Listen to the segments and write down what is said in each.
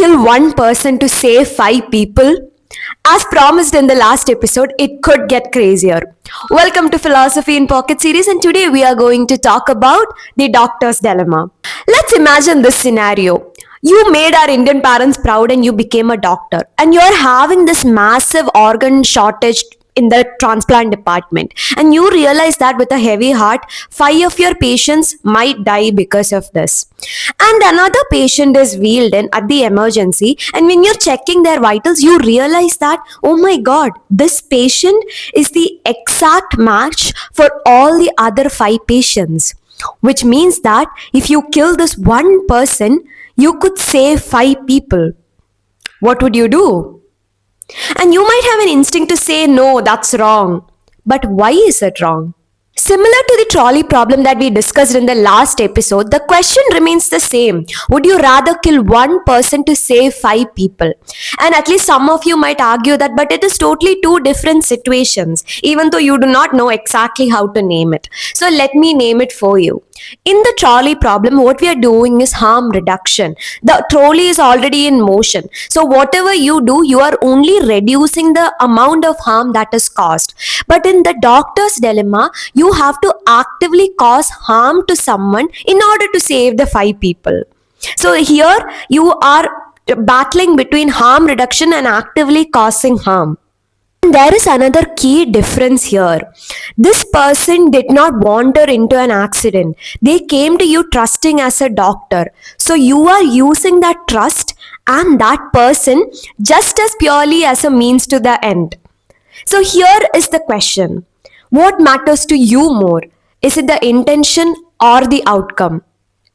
kill one person to save five people? As promised in the last episode, it could get crazier. Welcome to Philosophy in Pocket series, and today we are going to talk about the doctor's dilemma. Let's imagine this scenario. You made our Indian parents proud and you became a doctor, and you're having this massive organ shortage in the transplant department, and you realize that with a heavy heart, five of your patients might die because of this, and another patient is wheeled in at the emergency, and when you're checking their vitals you realize that, oh my god, this patient is the exact match for all the other five patients, which means that if you kill this one person you could save five people. What would you do? And you might have an instinct to say, no, that's wrong. But why is it wrong? Similar to the trolley problem that we discussed in the last episode, the question remains the same. Would you rather kill one person to save five people? And at least some of you might argue that, but it is totally two different situations, even though you do not know exactly how to name it. So let me name it for you. In the trolley problem, what we are doing is harm reduction. The trolley is already in motion. So whatever you do, you are only reducing the amount of harm that is caused. But in the doctor's dilemma, you have to actively cause harm to someone in order to save the five people. So here you are battling between harm reduction and actively causing harm. There is another key difference here. This person did not wander into an accident. They came to you trusting as a doctor. So you are using that trust and that person just as purely as a means to the end. So here is the question. What matters to you more? Is it the intention or the outcome?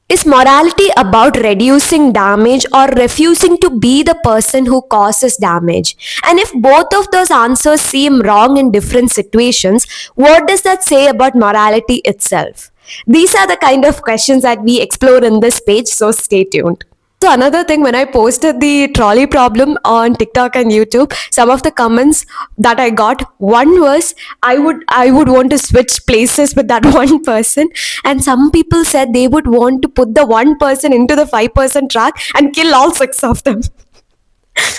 Is morality about reducing damage or refusing to be the person who causes damage? And if both of those answers seem wrong in different situations, what does that say about morality itself? These are the kind of questions that we explore in this page, so stay tuned. So another thing, when I posted the trolley problem on TikTok and YouTube, some of the comments that I got, one was I would want to switch places with that one person, and some people said they would want to put the one person into the 5% track and kill all six of them.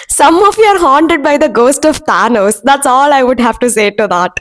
Some of you are haunted by the ghost of Thanos. That's all I would have to say to that.